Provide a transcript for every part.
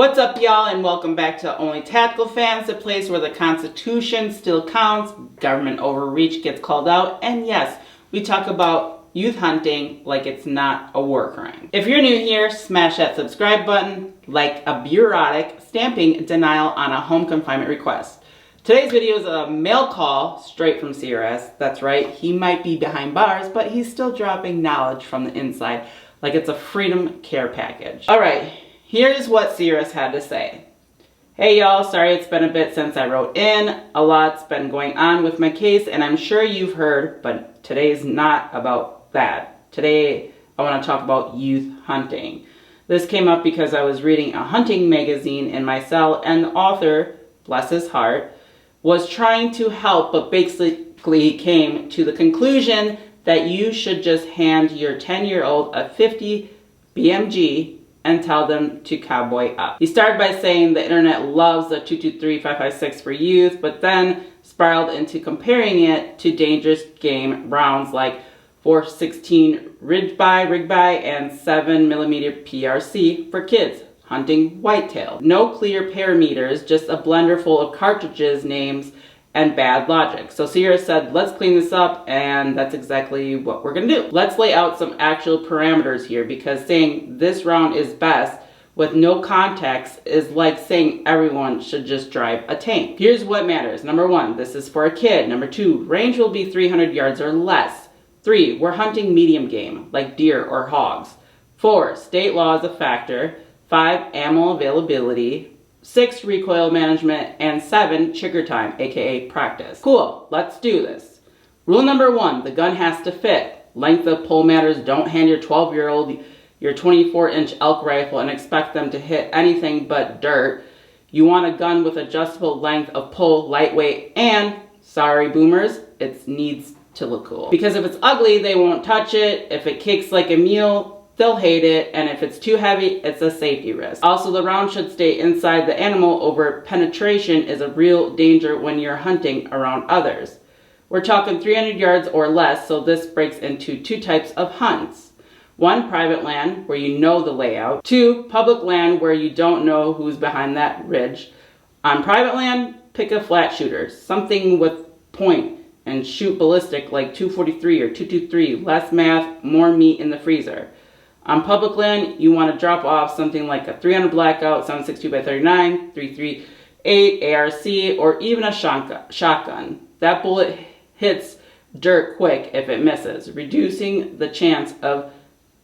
What's up, y'all, and welcome back to OnlyTacticalFans, the place where the Constitution still counts, government overreach gets called out, and yes, we talk about youth hunting like it's not a war crime. If you're new here, smash that subscribe button like a bureaucratic stamping denial on a home confinement request. Today's video is a mail call straight from CRS. That's right, he might be behind bars, but he's still dropping knowledge from the inside like it's a freedom care package. All right. Here's what CRS had to say. Hey y'all, sorry it's been a bit since I wrote in. A lot's been going on with my case and I'm sure you've heard, but today's not about that. Today I want to talk about youth hunting. This came up because I was reading a hunting magazine in my cell and the author, bless his heart, was trying to help but basically came to the conclusion that you should just hand your 10-year-old a 50 BMG and tell them to cowboy up. He started by saying the internet loves the 223-556 for youth, but then spiraled into comparing it to dangerous game rounds like 416 Rigby and 7mm PRC for kids hunting whitetail. No clear parameters, just a blender full of cartridges, names, and bad logic. So CRS said, let's clean this up, and that's exactly what we're gonna do. Let's lay out some actual parameters here, because saying this round is best with no context is like saying everyone should just drive a tank. Here's what matters. Number 1, this is for a kid. Number 2, range will be 300 yards or less. 3, we're hunting medium game, like deer or hogs. 4, state law is a factor. 5, ammo availability. 6, recoil management, and 7, trigger time, aka practice. Cool, let's do this. Rule number 1, the gun has to fit. Length of pull matters. Don't hand your 12-year-old your 24-inch elk rifle and expect them to hit anything but dirt. You want a gun with adjustable length of pull, lightweight, and, sorry boomers, it needs to look cool. Because if it's ugly, they won't touch it. If it kicks like a mule, they'll hate it, and if it's too heavy, it's a safety risk. Also, the round should stay inside the animal. Over penetration is a real danger when you're hunting around others. We're talking 300 yards or less, so this breaks into 2 types of hunts. 1, private land, where you know the layout. 2, public land, where you don't know who's behind that ridge. On private land, pick a flat shooter, something with point, and shoot ballistic like 243 or 223, less math, more meat in the freezer. On public land, you want to drop off something like a 300 Blackout, 7.62x39, 338 ARC, or even a shotgun. That bullet hits dirt quick if it misses, reducing the chance of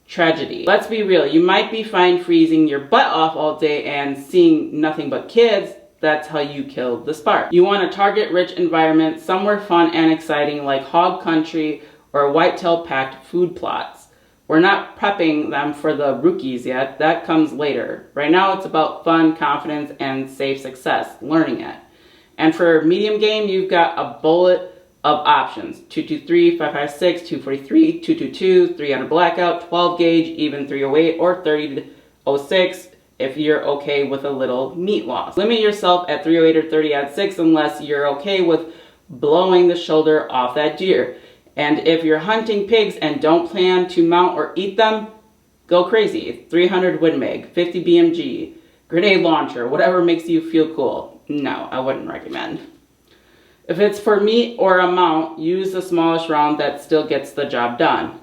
tragedy. Let's be real, you might be fine freezing your butt off all day and seeing nothing but kids. That's how you kill the spark. You want a target-rich environment, somewhere fun and exciting like hog country or whitetail-packed food plots. We're not prepping them for the rookies yet. That comes later. Right now it's about fun, confidence, and safe success, learning it. And for medium game, you've got a bullet of options. 223, 556, 243, 222, 300 Blackout, 12 gauge, even 308, or 30-06 if you're okay with a little meat loss. Limit yourself at 308 or 30-06 unless you're okay with blowing the shoulder off that deer. And if you're hunting pigs and don't plan to mount or eat them, go crazy. 300 Win Mag, 50 BMG, grenade launcher, whatever makes you feel cool. No, I wouldn't recommend. If it's for meat or a mount, use the smallest round that still gets the job done.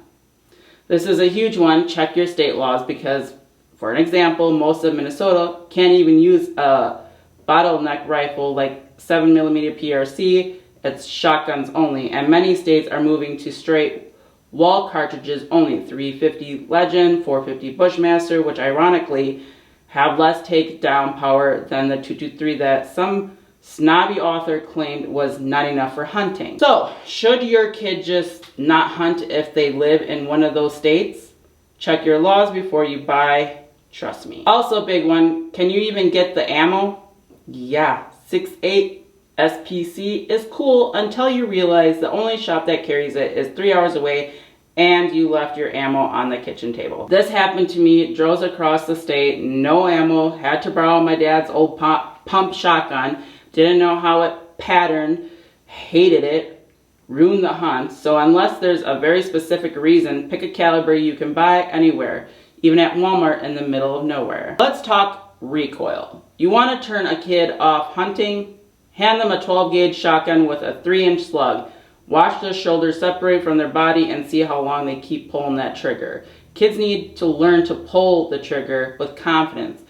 This is a huge one. Check your state laws because, for an example, most of Minnesota can't even use a bottleneck rifle like 7mm PRC. It's shotguns only, and many states are moving to straight wall cartridges only. 350 Legend, 450 Bushmaster, which ironically have less takedown power than the 223 that some snobby author claimed was not enough for hunting. So, should your kid just not hunt if they live in one of those states? Check your laws before you buy, trust me. Also, big one, can you even get the ammo? Yeah, 6.8 SPC is cool until you realize the only shop that carries it is 3 hours away and you left your ammo on the kitchen table. This happened to me, drove across the state, no ammo, had to borrow my dad's old pump shotgun, didn't know how it patterned, hated it, ruined the hunt. So unless there's a very specific reason, pick a caliber you can buy anywhere, even at Walmart in the middle of nowhere. Let's talk recoil. You want to turn a kid off hunting? Hand them a 12 gauge shotgun with a 3-inch slug. Watch their shoulders separate from their body and see how long they keep pulling that trigger. Kids need to learn to pull the trigger with confidence,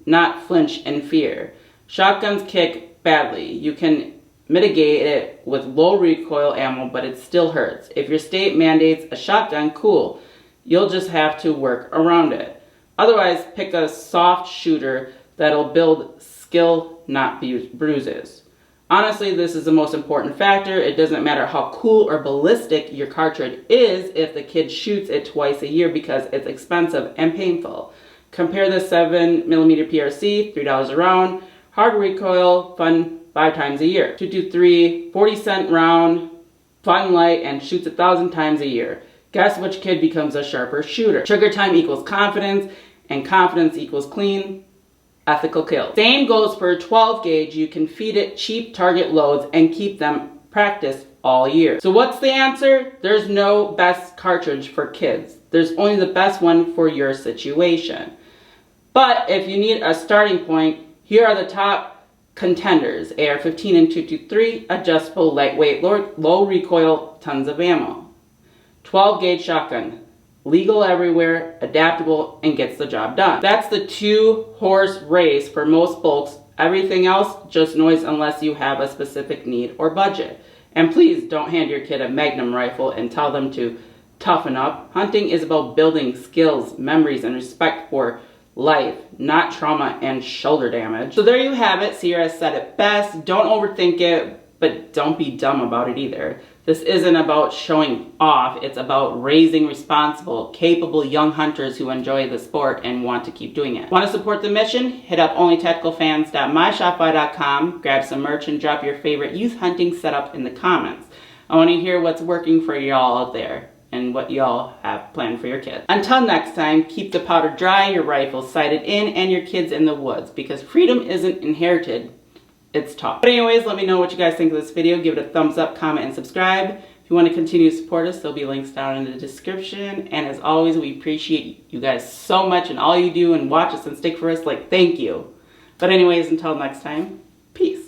not flinch in fear. Shotguns kick badly. You can mitigate it with low recoil ammo, but it still hurts. If your state mandates a shotgun, cool. You'll just have to work around it. Otherwise, pick a soft shooter that'll build skill, not bruises. Honestly, this is the most important factor. It doesn't matter how cool or ballistic your cartridge is if the kid shoots it twice a year because it's expensive and painful. Compare the 7mm PRC, $3 a round, hard recoil, fun 5 times a year. 223, 40-cent round, fun light, and shoots 1,000 times a year. Guess which kid becomes a sharper shooter? Trigger time equals confidence, and confidence equals clean, ethical kill. Same goes for 12 gauge. You can feed it cheap target loads and keep them practiced all year. So what's the answer? There's no best cartridge for kids. There's only the best one for your situation. But if you need a starting point, here are the top contenders. AR-15 and 223, adjustable, lightweight, low recoil, tons of ammo. 12 gauge shotgun, legal everywhere, adaptable, and gets the job done. That's the 2-horse race for most folks. Everything else, just noise unless you have a specific need or budget. And please don't hand your kid a Magnum rifle and tell them to toughen up. Hunting is about building skills, memories, and respect for life, not trauma and shoulder damage. So there you have it. CRS said it best. Don't overthink it, but don't be dumb about it either. This isn't about showing off. It's about raising responsible, capable young hunters who enjoy the sport and want to keep doing it. Want to support the mission? Hit up OnlyTacticalFans.myshopify.com, grab some merch, and drop your favorite youth hunting setup in the comments. I want to hear what's working for y'all out there and what y'all have planned for your kids. Until next time, keep the powder dry, your rifle sighted in, and your kids in the woods, because freedom isn't inherited, it's taught. But anyways, let me know what you guys think of this video. Give it a thumbs up, comment, and subscribe. If you want to continue to support us, there'll be links down in the description. And as always, we appreciate you guys so much and all you do and watch us and stick for us. Thank you. But anyways, until next time.